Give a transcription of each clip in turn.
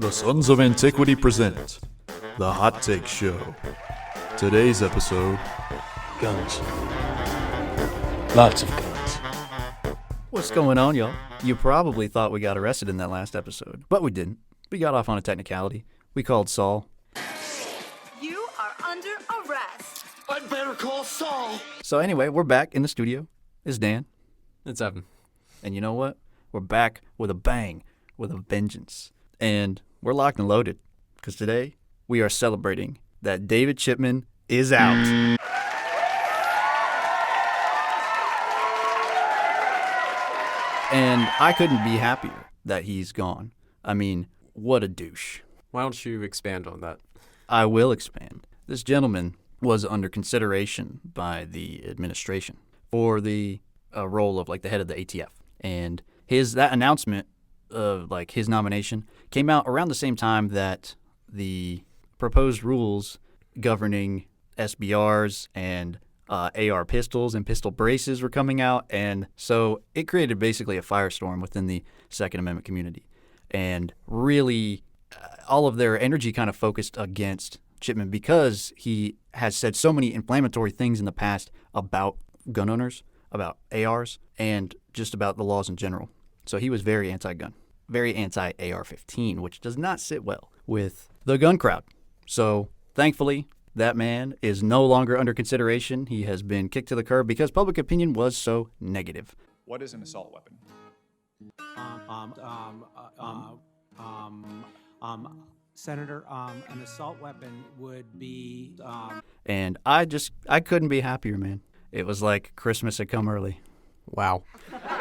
The Sons of Antiquity present The Hot Take Show. Today's episode: Guns. Lots of guns. What's going on, y'all? You probably thought we got arrested in that last episode, but we didn't. We got off on a technicality. We called Saul. You are under arrest. I'd better call Saul. So anyway, we're back in the studio. It's Dan. It's Evan. And you know what? We're back with a bang, with a vengeance. And we're locked and loaded, because today we are celebrating that David Chipman is out. And I couldn't be happier that he's gone. I mean, what a douche. Why don't you expand on that? I will expand. This gentleman was under consideration by the administration for the role of like the head of the ATF. And that announcement of like his nomination came out around the same time that the proposed rules governing SBRs and AR pistols and pistol braces were coming out. And so it created basically a firestorm within the Second Amendment community. And really, all of their energy kind of focused against Chipman because he has said so many inflammatory things in the past about gun owners, about ARs, and just about the laws in general. So he was very anti-gun, very anti-AR-15, which does not sit well with the gun crowd. So thankfully, that man is no longer under consideration. He has been kicked to the curb because public opinion was so negative. What is an assault weapon? Senator, an assault weapon would be. And I couldn't be happier, man. It was like Christmas had come early. Wow.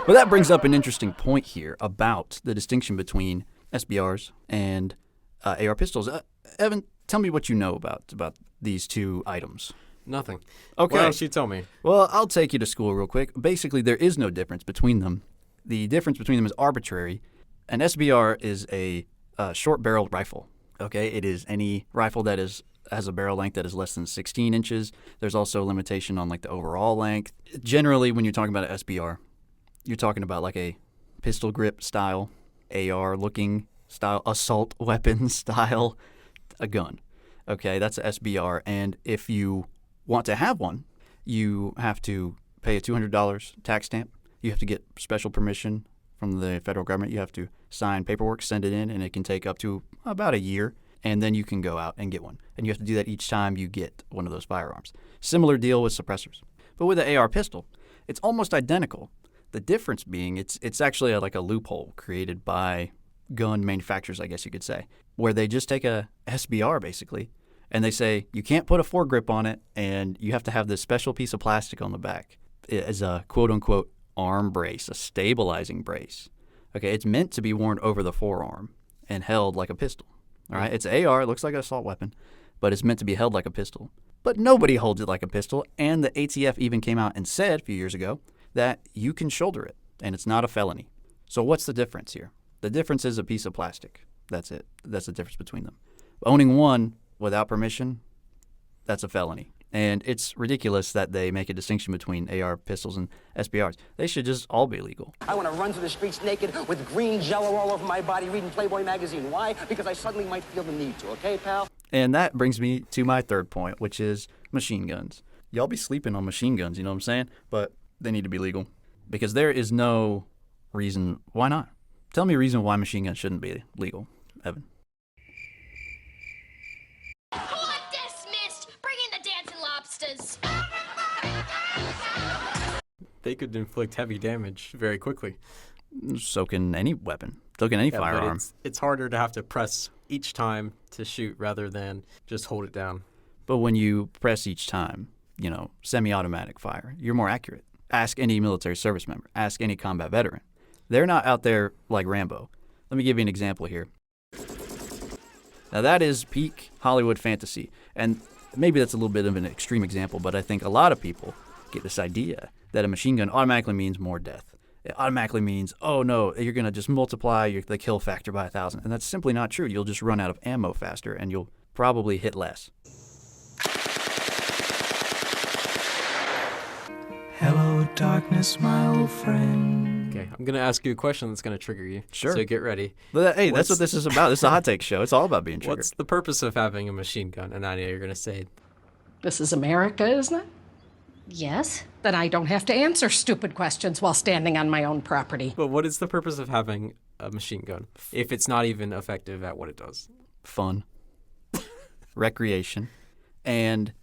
But that brings up an interesting point here about the distinction between SBRs and AR pistols. Evan, tell me what you know about these two items. Nothing. Okay. What else you tell me? Well, I'll take you to school real quick. Basically, there is no difference between them. The difference between them is arbitrary. An SBR is a short-barreled rifle. Okay, it is any rifle that has a barrel length that is less than 16 inches. There's also a limitation on like the overall length. Generally, when you're talking about an SBR, you're talking about like a pistol grip style, AR-looking style, assault weapon style, a gun. Okay, that's an SBR. And if you want to have one, you have to pay a $200 tax stamp. You have to get special permission from the federal government. You have to sign paperwork, send it in, and it can take up to about a year. And then you can go out and get one. And you have to do that each time you get one of those firearms. Similar deal with suppressors. But with the AR pistol, it's almost identical. The difference being it's actually like a loophole created by gun manufacturers, I guess you could say, where they just take a SBR basically, and they say you can't put a foregrip on it, and you have to have this special piece of plastic on the back as a quote-unquote arm brace, a stabilizing brace. Okay, it's meant to be worn over the forearm and held like a pistol. All right, it's AR, it looks like an assault weapon, but it's meant to be held like a pistol. But nobody holds it like a pistol, and the ATF even came out and said a few years ago that you can shoulder it, and it's not a felony. So what's the difference here? The difference is a piece of plastic. That's it. That's the difference between them. Owning one without permission, that's a felony. And it's ridiculous that they make a distinction between AR pistols and SBRs. They should just all be legal. I want to run through the streets naked with green jello all over my body reading Playboy magazine. Why? Because I suddenly might feel the need to, okay, pal? And that brings me to my third point, which is machine guns. Y'all be sleeping on machine guns, you know what I'm saying? But they need to be legal because there is no reason why not. Tell me a reason why machine guns shouldn't be legal, Evan. Court dismissed! Bring in the dancing lobsters! They could inflict heavy damage very quickly. So can any weapon. So can any firearm. But it's harder to have to press each time to shoot rather than just hold it down. But when you press each time, semi-automatic fire, you're more accurate. Ask any military service member. Ask any combat veteran. They're not out there like Rambo. Let me give you an example here. Now that is peak Hollywood fantasy. And maybe that's a little bit of an extreme example, but I think a lot of people get this idea that a machine gun automatically means more death. It automatically means, oh no, you're going to just multiply the kill factor by 1,000. And that's simply not true. You'll just run out of ammo faster and you'll probably hit less. Hello, darkness, my old friend. Okay, I'm going to ask you a question that's going to trigger you. Sure. So get ready. But, hey, that's What's- what this is about. This is a hot take show. It's all about being triggered. What's the purpose of having a machine gun? And I know you're going to say, This is America, isn't it? Yes? Then I don't have to answer stupid questions while standing on my own property. but what is the purpose of having a machine gun if it's not even effective at what it does? Fun, recreation, and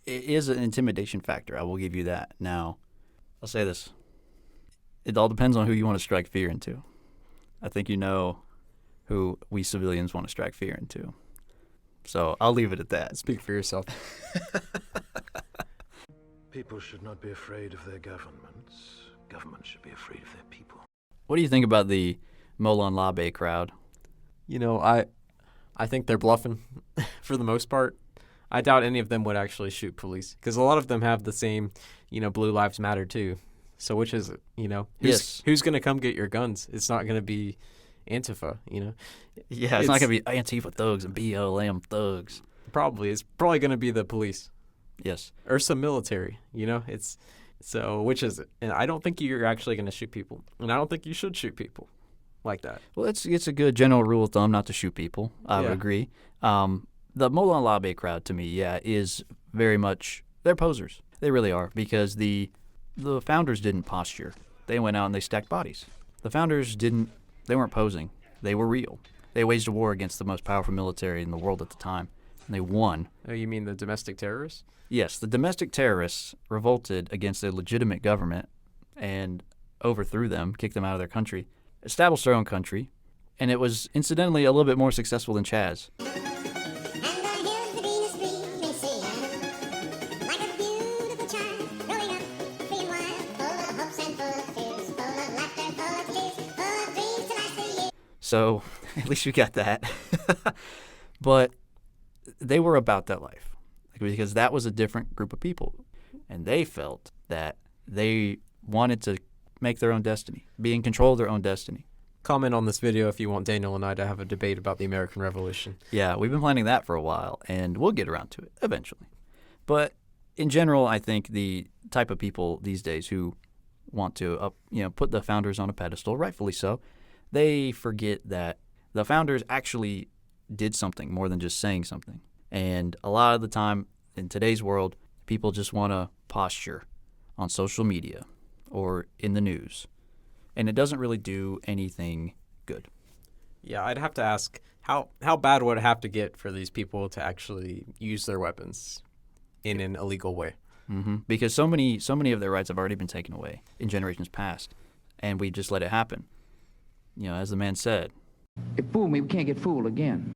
it is an intimidation factor. I will give you that. Now, I'll say this. It all depends on who you want to strike fear into. I think you know who we civilians want to strike fear into. So I'll leave it at that. Speak for yourself. People should not be afraid of their governments. Governments should be afraid of their people. What do you think about the Molon Labe crowd? You know, I think they're bluffing for the most part. I doubt any of them would actually shoot police because a lot of them have the same, Blue Lives Matter too. So which is it, Yes. Who's going to come get your guns? It's not going to be Antifa, Yeah, it's not going to be Antifa thugs and BLM thugs. It's probably going to be the police Yes. or some military, It's so which is it? And I don't think you're actually going to shoot people. And I don't think you should shoot people like that. Well, it's a good general rule of thumb not to shoot people. I would Yeah. agree. The Molon Labe crowd, to me, is very much they're posers. They really are because the founders didn't posture. They went out and they stacked bodies. The founders didn't. They weren't posing. They were real. They waged a war against the most powerful military in the world at the time, and they won. Oh, you mean the domestic terrorists? Yes, the domestic terrorists revolted against a legitimate government and overthrew them, kicked them out of their country, established their own country, and it was incidentally a little bit more successful than Chaz. So at least you got that. But they were about that life because that was a different group of people. And they felt that they wanted to make their own destiny, be in control of their own destiny. Comment on this video if you want Daniel and I to have a debate about the American Revolution. Yeah, we've been planning that for a while, and we'll get around to it eventually. But in general, I think the type of people these days who want to put the founders on a pedestal, rightfully so, they forget that the founders actually did something more than just saying something. And a lot of the time in today's world, people just want to posture on social media or in the news. And it doesn't really do anything good. Yeah, I'd have to ask, how bad would it have to get for these people to actually use their weapons in an illegal way? Mm-hmm. Because so many of their rights have already been taken away in generations past, and we just let it happen. As the man said. If fool me, we can't get fooled again.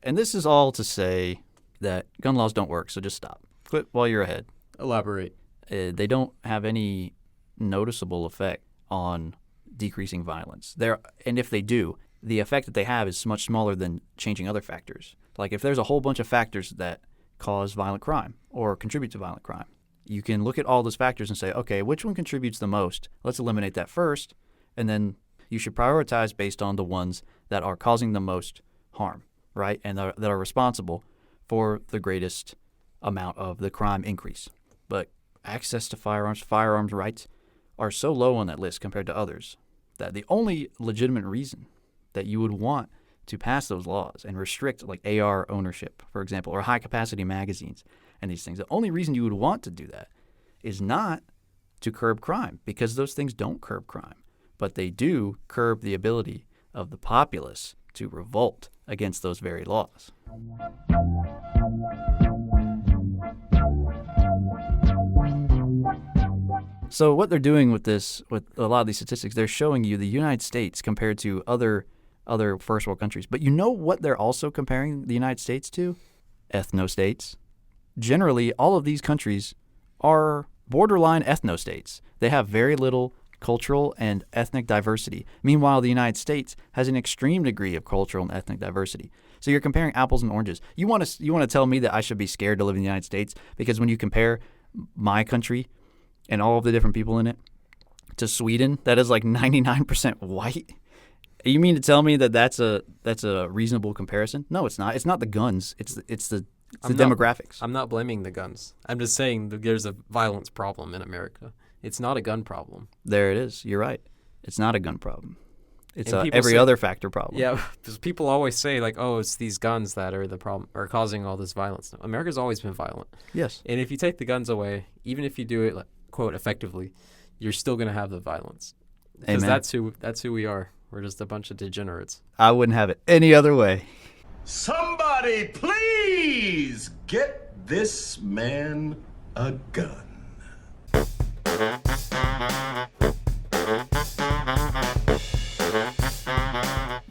And this is all to say that gun laws don't work, so just stop. Quit while you're ahead. Elaborate. They don't have any noticeable effect on decreasing violence. And if they do, the effect that they have is much smaller than changing other factors. Like if there's a whole bunch of factors that cause violent crime or contribute to violent crime, you can look at all those factors and say, okay, which one contributes the most? Let's eliminate that first, and then you should prioritize based on the ones that are causing the most harm, right, and that are responsible for the greatest amount of the crime increase. But access to firearms rights are so low on that list compared to others that the only legitimate reason that you would want to pass those laws and restrict like AR ownership, for example, or high-capacity magazines and these things, the only reason you would want to do that is not to curb crime, because those things don't curb crime, but they do curb the ability of the populace to revolt against those very laws. So what they're doing with this, with a lot of these statistics, they're showing you the United States compared to other first world countries. But you know what they're also comparing the United States to? Ethno-states. Generally, all of these countries are borderline ethno-states. They have very little cultural and ethnic diversity. Meanwhile, the United States has an extreme degree of cultural and ethnic diversity. So you're comparing apples and oranges. You want to tell me that I should be scared to live in the United States because when you compare my country and all of the different people in it to Sweden, that is like 99% white. You mean to tell me that that's a reasonable comparison? No, it's not. It's not the guns. It's the demographics. I'm not blaming the guns. I'm just saying that there's a violence problem in America. It's not a gun problem. There it is. You're right. It's not a gun problem. It's And people every say- other factor problem. Yeah, because people always say like, "Oh, it's these guns that are the problem, or causing all this violence." No, America's always been violent, Yes. and if you take the guns away, even if you do it like, quote effectively, you're still gonna have the violence. Because Amen. that's who we are. We're just a bunch of degenerates. I wouldn't have it any other way. Somebody please get this man a gun.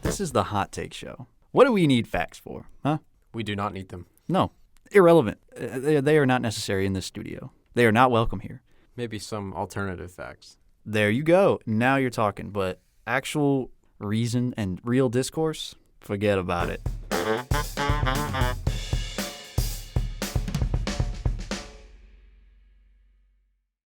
This is the Hot Take Show. What do we need facts for? Huh? We do not need them. No. Irrelevant. They are not necessary in this studio. They are not welcome here. Maybe some alternative facts. There you go. Now you're talking. But actual reason and real discourse, forget about it.